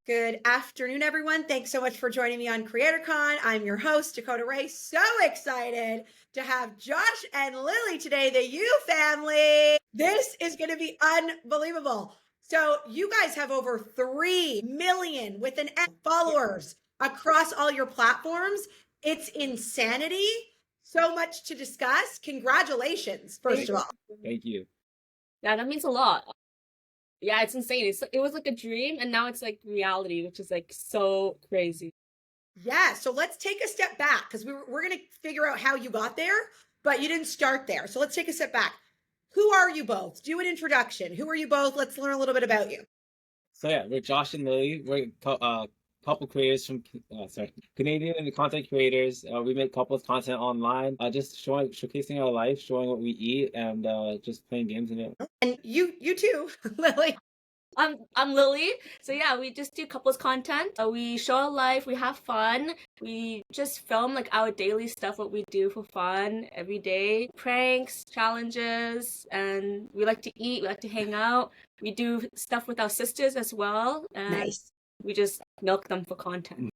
Good afternoon, everyone. Thanks so much for joining me on CreatorQon. I'm your host, Dakota Ray. So excited to have Josh and Lily today, the U family. This is going to be unbelievable. So you guys have over 3 million with an F followers across all your platforms. It's insanity. So much to discuss. Congratulations, first of all. Thank you. Yeah, that means a lot. Yeah, it's insane. It was like a dream, and now it's like reality, which is like so crazy. Yeah, so let's take a step back because we're going to figure out how you got there, but you didn't start there. So let's take a step back. Who are you both? Do an introduction. Who are you both? Let's learn a little bit about you. So yeah, we're Josh and Lily. We're couple creators from Canadian content creators. We make couple of content online, just showcasing our life, showing what we eat, and just playing games in it. And you too, Lily. I'm Lily. So yeah, we just do couples content. We show our life. We have fun. We just film like our daily stuff, what we do for fun every day, pranks, challenges, and we like to eat. We like to hang out. We do stuff with our sisters as well, and Nice. we just milk them for content.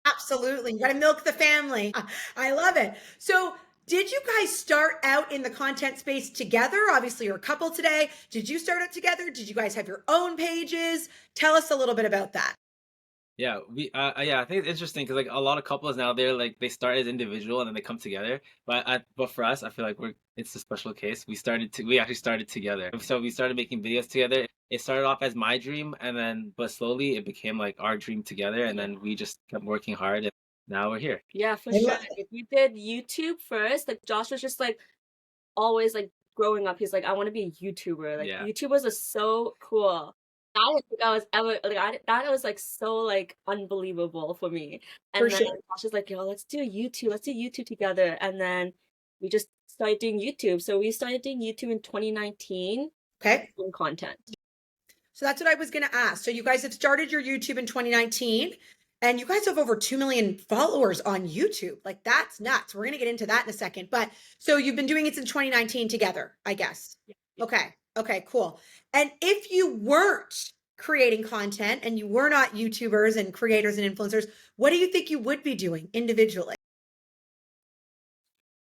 Absolutely. You got to milk the family. I love it. So did you guys start out in the content space together? Obviously, you're a couple today. Did you start it together? Did you guys have your own pages? Tell us a little bit about that. Yeah, I think it's interesting because like a lot of couples now they start as individual and then they come together. But for us, I feel like it's a special case. We actually started together. So we started making videos together. It started off as my dream, and then but slowly it became like our dream together, and then we just kept working hard, and now we're here. Yeah, for sure. We did YouTube first. Like Josh was just like always like growing up. He's like, I want to be a YouTuber. Like YouTubers are so cool. I didn't think I was ever like that was like so like unbelievable for me. And For then sure. Josh was like, yo, let's do YouTube together. And then we just started doing YouTube. So we started doing YouTube in 2019. Okay. Content. So that's what I was going to ask. So you guys have started your YouTube in 2019 and you guys have over 2 million followers on YouTube. Like that's nuts. We're going to get into that in a second. But so you've been doing it since 2019 together, I guess. Yeah. Okay, cool. And if you weren't creating content and you were not YouTubers and creators and influencers, what do you think you would be doing individually?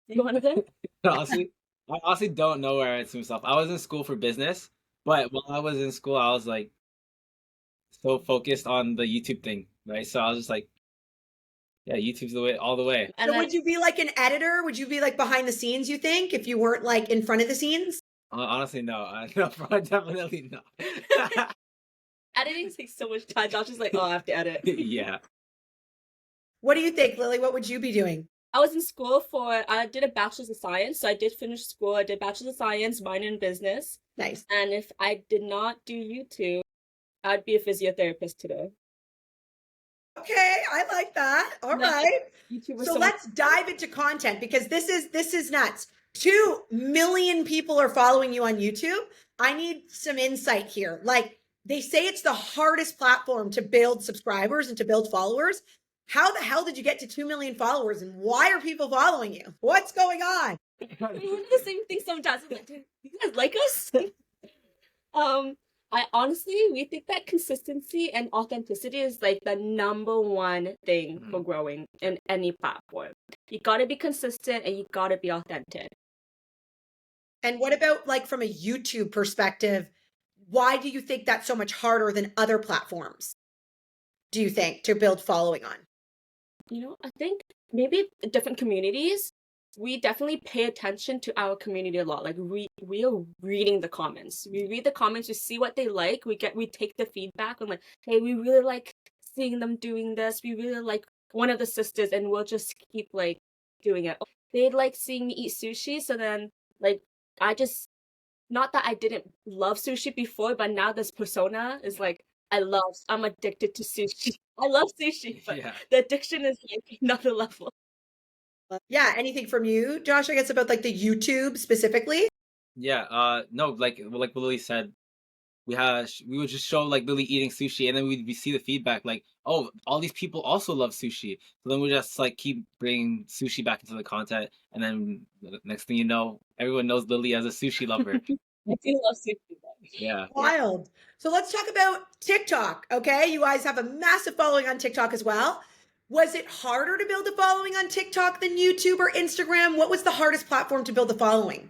You want to say? I honestly don't know where I'd see myself. I was in school for business, but while I was in school, I was like so focused on the YouTube thing, right? So I was just like, yeah, YouTube's the way, all the way. And so would you be like an editor? Would you be like behind the scenes, you think, if you weren't like in front of the scenes? Honestly, no. No, definitely not. Editing takes so much time. Josh is like, oh, I have to edit. Yeah. What do you think, Lily? What would you be doing? I was in school I did a bachelor's of science. So I did finish school. I did bachelor's of science, minor in business. Nice. And if I did not do YouTube, I'd be a physiotherapist today. Okay, I like that. All right. So let's dive into content because this is nuts. 2 million people are following you on YouTube. I need some insight here. Like they say it's the hardest platform to build subscribers and to build followers. How the hell did you get to 2 million followers and why are people following you? What's going on? We do the same thing sometimes. I'm like, do you guys like us? We think that consistency and authenticity is like the number one thing for growing in any platform. You gotta be consistent and you gotta be authentic. And what about like from a YouTube perspective, why do you think that's so much harder than other platforms? Do you think to build following on? I think maybe different communities, we definitely pay attention to our community a lot. Like we are reading the comments. We read the comments, we see what they like. We take the feedback. I'm like, hey, we really like seeing them doing this. We really like one of the sisters, and we'll just keep like doing it. They like seeing me eat sushi, so then like not that I didn't love sushi before, but now this persona is like I'm addicted to sushi. I love sushi, but the addiction is like another level. Yeah, anything from you, Josh? I guess about like the YouTube specifically. Yeah, no, like Lily said, we would just show like Lily eating sushi, and then we see the feedback like, oh, all these people also love sushi. So then we just like keep bringing sushi back into the content, and then the next thing you know, everyone knows Lily as a sushi lover. I do love sushi though. Yeah. Wild. So let's talk about TikTok. Okay. You guys have a massive following on TikTok as well. Was it harder to build a following on TikTok than YouTube or Instagram? What was the hardest platform to build a following?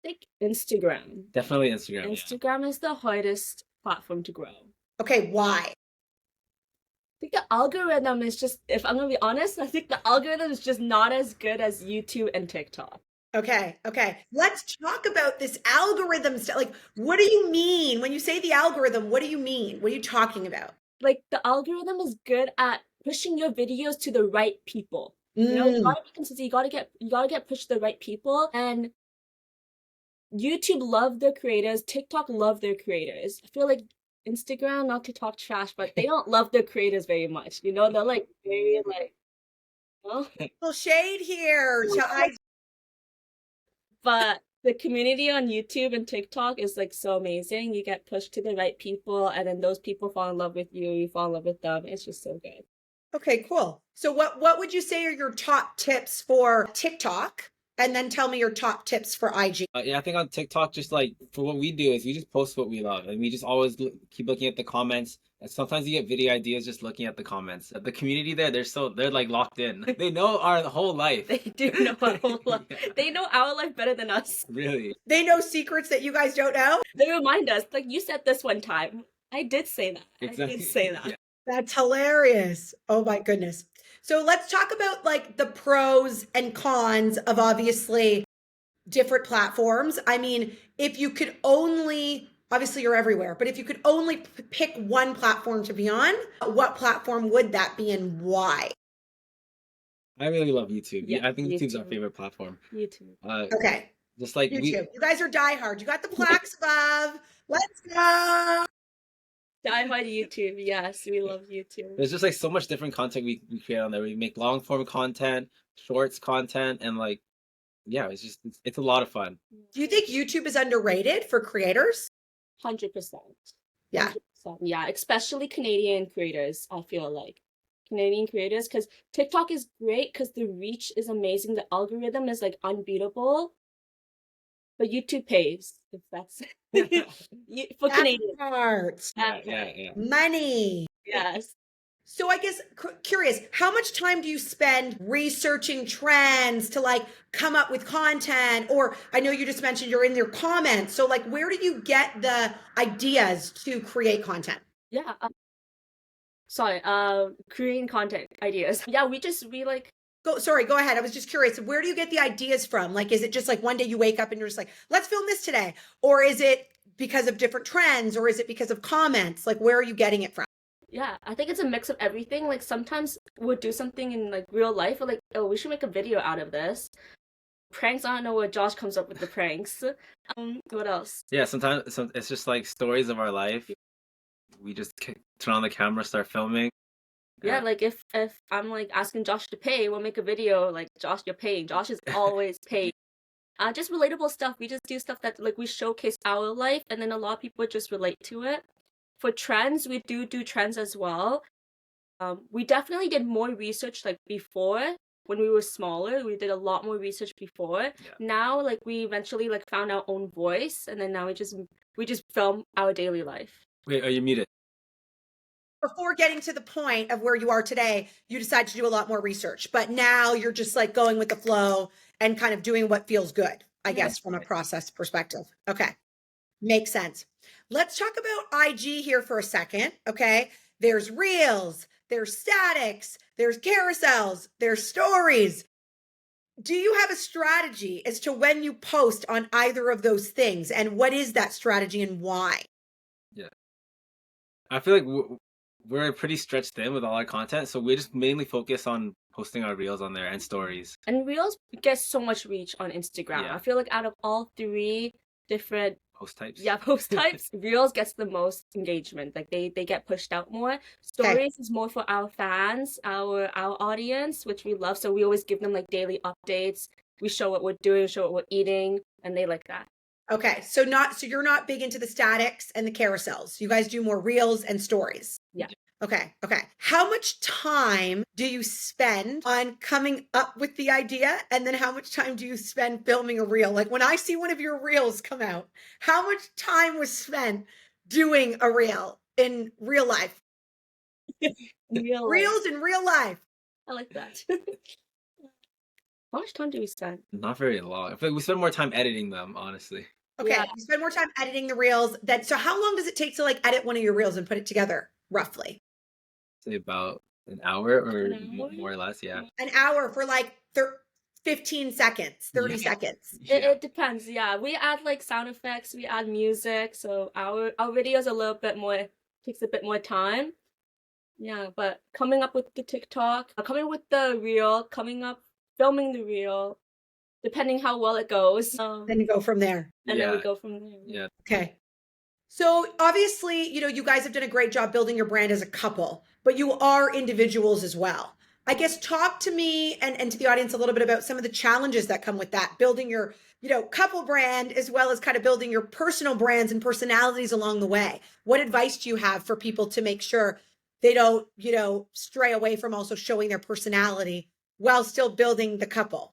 I think Instagram. Definitely Instagram. Yeah. Instagram is the hardest platform to grow. Okay. Why? I think the algorithm is just, if I'm gonna be honest, I think the algorithm is just not as good as YouTube and TikTok. Okay. Okay. Let's talk about this algorithm stuff. Like, what do you mean when you say the algorithm? What do you mean? What are you talking about? Like the algorithm is good at pushing your videos to the right people. You know, you gotta be consistent. You gotta get pushed to the right people. And YouTube love their creators. TikTok love their creators. I feel like Instagram, not to talk trash, but they don't love their creators very much. You know, they're like very like, well, Little shade here. but the community on YouTube and TikTok is like so amazing. You get pushed to the right people, and then those people fall in love with you. You fall in love with them. It's just so good. Okay, cool. So what would you say are your top tips for TikTok? And then tell me your top tips for IG. Yeah, I think on TikTok, just like for what we do is we just post what we love, and we just always keep looking at the comments. And sometimes you get video ideas just looking at the comments. The community there, they're like locked in. They know our whole life. They do know our whole life. Yeah. They know our life better than us. Really. They know secrets that you guys don't know. They remind us, like, you said this one time. I did say that. Exactly. I did say that. Yeah. That's hilarious. Oh my goodness. So let's talk about like the pros and cons of obviously different platforms. I mean, if you could only, obviously you're everywhere, but if you could only pick one platform to be on, what platform would that be and why? I really love YouTube. Yeah, I think YouTube's our YouTube. favorite platform. YouTube. Okay. Just like YouTube. You guys are diehard. You got the plaques above. Let's go. Die hard YouTube. Yes, we love YouTube. there's just like so much different content we create on there. We make long form content, shorts content, and like, yeah, it's a lot of fun. Do you think YouTube is underrated for creators? 100%. Yeah. 100%. Yeah, especially Canadian creators, I feel like. Canadian creators, because TikTok is great because the reach is amazing. The algorithm is like unbeatable. But YouTube pays, if that's for Canadian. Part. Yeah. Money. Yes. So I guess curious, how much time do you spend researching trends to like come up with content? Or I know you just mentioned you're in your comments. So like, where do you get the ideas to create content? Yeah. Creating content ideas. Yeah, we like. Go ahead. I was just curious. Where do you get the ideas from? Like, is it just like one day you wake up and you're just like, let's film this today? Or is it because of different trends? Or is it because of comments? Like, where are you getting it from? Yeah, I think it's a mix of everything. Like sometimes we'll do something in like real life. We're like, oh, we should make a video out of this. Pranks, I don't know where Josh comes up with the pranks. What else? Yeah, sometimes it's just like stories of our life. We just turn on the camera, start filming. Yeah, like if I'm like asking Josh to pay, we'll make a video like, Josh, you're paying. Josh is always paid. Just relatable stuff. We just do stuff that like we showcase our life, and then a lot of people just relate to it. For trends, we do trends as well. We definitely did more research like before. When we were smaller, we did a lot more research before. Yeah. Now, like we eventually like found our own voice, and then now we just film our daily life. Wait, are you muted? Before getting to the point of where you are today, you decided to do a lot more research, but now you're just like going with the flow and kind of doing what feels good, I guess, from a process perspective. Okay. Makes sense. Let's talk about IG here for a second. Okay. There's reels, there's statics, there's carousels, there's stories. Do you have a strategy as to when you post on either of those things? And what is that strategy and why? Yeah. I feel like we're pretty stretched thin with all our content, so we just mainly focus on posting our reels on there and stories. And reels get so much reach on Instagram. Yeah. I feel like out of all three different Post types. post types, reels gets the most engagement. Like they get pushed out more. Stories is more for our fans, our audience, which we love. So we always give them like daily updates. We show what we're doing, show what we're eating, and they like that. Okay. So you're not big into the statics and the carousels. You guys do more reels and stories. Yeah. Okay. How much time do you spend on coming up with the idea? And then how much time do you spend filming a reel? Like when I see one of your reels come out, how much time was spent doing a reel in real life? Real life. Reels in real life. I like that. How much time do we spend? Not very long. I feel like we spend more time editing them, honestly. Okay. Yeah. You spend more time editing the reels. So how long does it take to like edit one of your reels and put it together roughly? Say about an hour or An hour? more or less, yeah. An hour for like 15 seconds, 30 Yeah. seconds. It depends. Yeah, we add like sound effects, we add music, so our videos a little bit more takes a bit more time. Yeah, but coming up with the TikTok, coming with the reel, filming the reel, depending how well it goes. Then you go from there. And then we Yeah. go from there. Yeah. Okay. So obviously, you guys have done a great job building your brand as a couple, but you are individuals as well. I guess talk to me and to the audience a little bit about some of the challenges that come with that, building your, couple brand as well as kind of building your personal brands and personalities along the way. What advice do you have for people to make sure they don't, stray away from also showing their personality while still building the couple?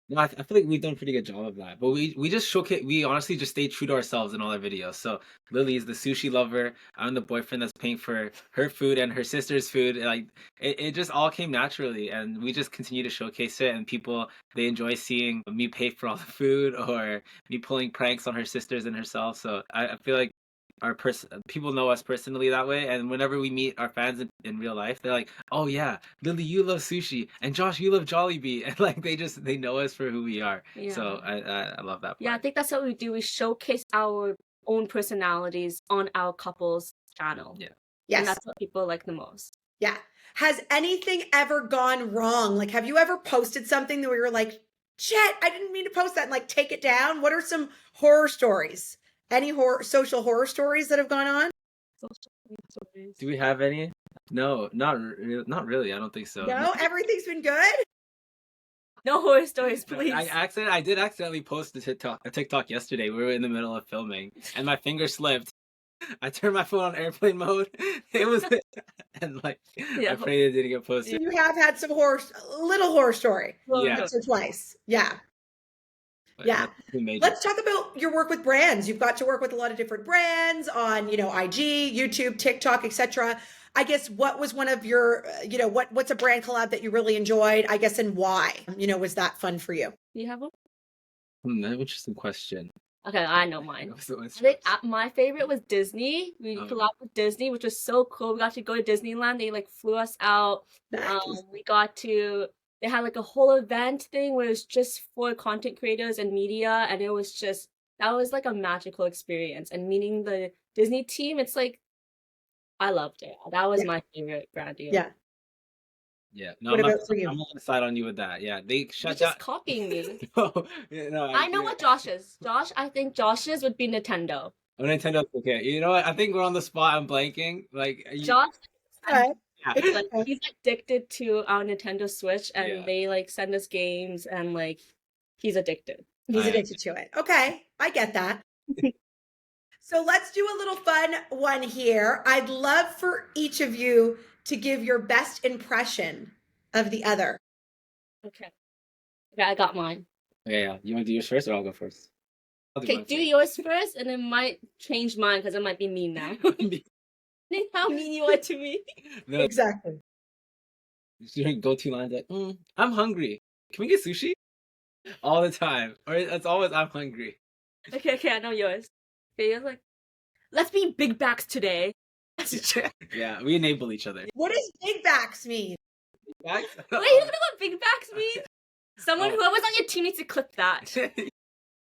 No, I feel like we've done a pretty good job of that. But we just showcase. We honestly just stay true to ourselves in all our videos. So Lily's the sushi lover. I'm the boyfriend that's paying for her food and her sister's food. Like it just all came naturally, and we just continue to showcase it. And people they enjoy seeing me pay for all the food or me pulling pranks on her sisters and herself. So I feel like people know us personally that way, and whenever we meet our fans in real life, they're like, oh yeah, Lily, you love sushi, and Josh, you love Jollibee, and like they know us for who we are. So I love that part. Yeah, I think that's what we do. We showcase our own personalities on our couple's channel. Yeah. Yes. And that's what people like the most. Yeah. Has anything ever gone wrong? Like, have you ever posted something that we were like, shit, I didn't mean to post that, and like take it down? What are some horror stories? Any social horror stories that have gone on? Do we have any? No, not really. I don't think so. No, everything's been good. No horror stories, please. I did accidentally post a TikTok yesterday. We were in the middle of filming, and my finger slipped. I turned my phone on airplane mode. It was, and like, I prayed it didn't get posted. You have had some little horror story. Yeah. Once or twice. Yeah. But yeah. Let's talk about your work with brands. You've got to work with a lot of different brands on, IG, YouTube, TikTok, etc. I guess what was one of your, what's a brand collab that you really enjoyed, I guess, and why? Was that fun for you? Do you have one? Interesting question. Okay, I know mine. I think my favorite was Disney. We collabed with Disney, which was so cool. We got to go to Disneyland. They like flew us out. Nice. They had like a whole event thing where it was just for content creators and media, and that was like a magical experience. And meeting the Disney team, it's like I loved it. That was my favorite brand deal. Yeah. Yeah. No, what about for you? I'm not gonna side on you with that. Yeah, they shut You're down. just copying me. No, I know what Josh is. I think Josh's would be Nintendo. Oh, Nintendo's okay. You know what? I think we're on the spot. I'm blanking. Like Josh. Okay. It's like he's addicted to our Nintendo Switch, and they like send us games, and like he's addicted. He's addicted to it. Okay, I get that. So let's do a little fun one here. I'd love for each of you to give your best impression of the other. Okay, I got mine. Okay, yeah. You want to do yours first, or I'll go first? Okay, do yours first, and it might change mine because it might be mean now. How mean you are to me. No. Exactly. Your go-to lines like, I'm hungry. Can we get sushi? All the time. Or it's always, I'm hungry. Okay, I know yours. Okay, you're like, let's be big backs today. Yeah, we enable each other. What does big backs mean? Big backs? Wait, you don't know what big backs mean? Whoever's on your team needs to clip that.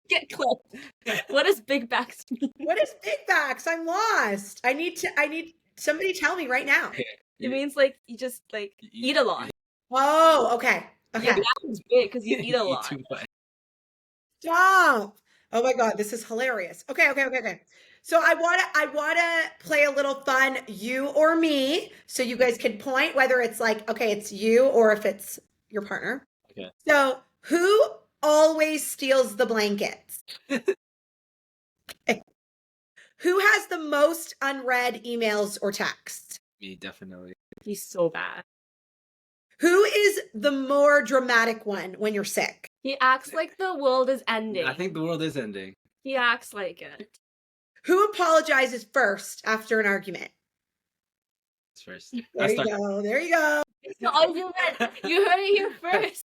Get clipped. What does big backs mean? What is big backs? I'm lost. I need somebody tell me right now. It means like you just like eat a lot. Oh, okay. Okay. Your back is big because you eat a lot. Stop. Oh my God, this is hilarious. Okay. So I wanna play a little fun you or me. So you guys can point whether it's like, okay, it's you or if it's your partner. Okay. So who always steals the blankets? Okay. Who has the most unread emails or texts? Me, definitely. He's so bad. Who is the more dramatic one when you're sick? He acts like the world is ending. I think the world is ending. He acts like it. Who apologizes first after an argument? First. There you go. There you go. It's the argument. You heard it here first.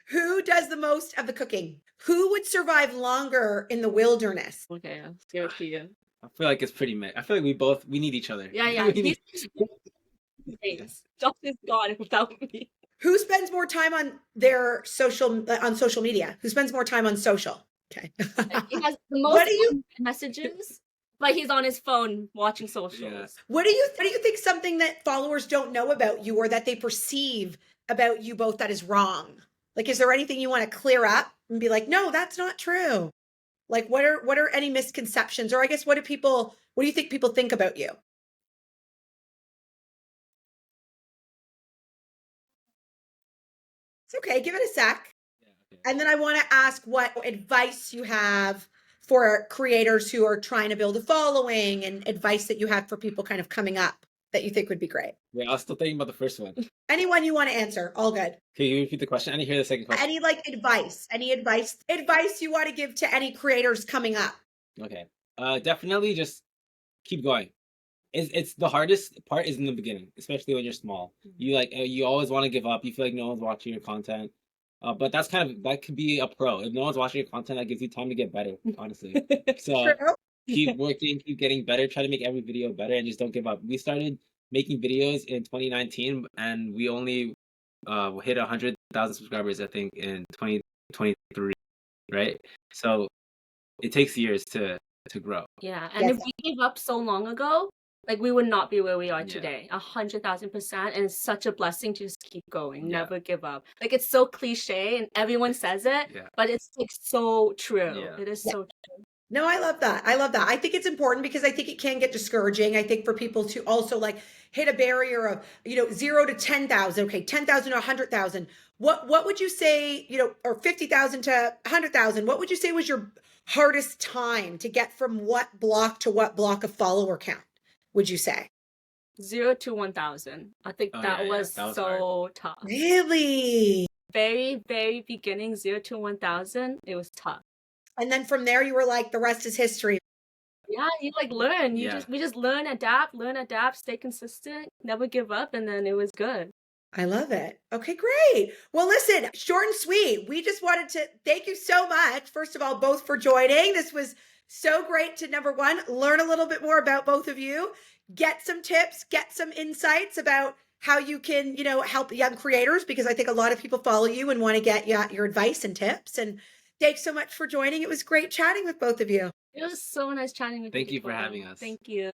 Who does the most of the cooking? Who would survive longer in the wilderness? Okay, I'll give it to you. I feel like it's pretty I feel like we need each other. Yeah. Josh is gone without me. Who spends more time on social media? Who spends more time on social? Okay. He has the most messages, but he's on his phone watching socials. Yeah. What do you think something that followers don't know about you or that they perceive about you both that is wrong? Like, is there anything you want to clear up and be like, no, that's not true? Like, what are any misconceptions? Or I guess, what do you think people think about you? It's okay. Give it a sec. Yeah, okay. And then I want to ask what advice you have for creators who are trying to build a following and advice that you have for people kind of coming up that you think would be great. Wait, I was still thinking about the first one. Anyone you want to answer, all good. Can you repeat the question? I didn't hear the second question. Any advice you want to give to any creators coming up? Okay. Definitely just keep going. It's the hardest part is in the beginning, especially when you're small. You always want to give up. You feel like no one's watching your content. But that could be a pro. If no one's watching your content, that gives you time to get better, honestly. So keep working, keep getting better, try to make every video better, and just don't give up. We started making videos in 2019, and we only hit 100,000 subscribers, I think, in 2023, right? So it takes years to grow. Yeah, and if we gave up so long ago, like we would not be where we are today. 100,000%, and it's such a blessing to just keep going, never give up. Like it's so cliche, and everyone says it, but it's like so true. Yeah. It is so true. No, I love that. I think it's important because I think it can get discouraging. I think for people to also like hit a barrier of, 0 to 10,000, okay, 10,000 to 100,000. What would you say, or 50,000 to 100,000? What would you say was your hardest time to get from what block to what block of follower count, would you say? 0 to 1,000. I think that was so tough. Really? Very, very beginning, 0 to 1,000, it was tough. And then from there, you were like, the rest is history. Yeah, you like learn. We just learn, adapt, stay consistent, never give up, and then it was good. I love it. Okay, great. Well, listen, short and sweet. We just wanted to thank you so much, first of all, both for joining. This was so great to, number one, learn a little bit more about both of you, get some tips, get some insights about how you can, help young creators, because I think a lot of people follow you and want to get your advice and tips. And thanks so much for joining. It was great chatting with both of you. It was so nice chatting with you. Thank you for having us. Thank you.